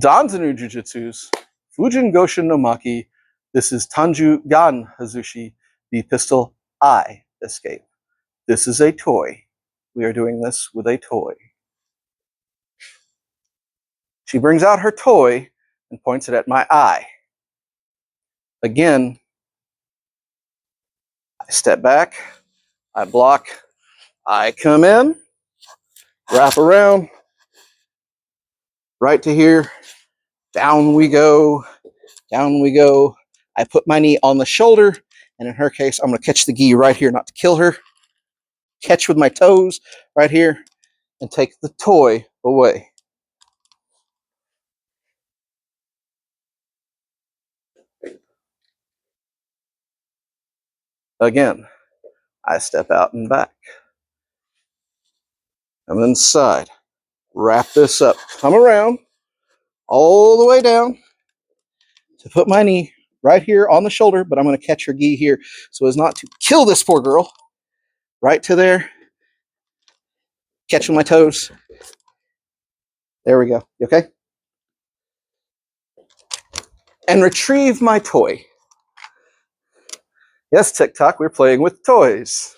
Danzanryu jujitsu's Fujin Goshin no Maki. This is tanju gan hazushi, the pistol I escape. This is a toy. We are doing this with a toy. She brings out her toy and points it at my eye. Again, I step back, I block, I come in, wrap around, right to here, down we go, down we go. I put my knee on the shoulder, and in her case, I'm going to catch the gi right here, not to kill her. Catch with my toes right here, and take the toy away. Again, I step out and back. I'm inside. Wrap this up. Come around all the way down to put my knee right here on the shoulder, but I'm going to catch her gi here so as not to kill this poor girl. Right to there. Catching my toes. There we go. You okay? And retrieve my toy. Yes, TikTok, we're playing with toys.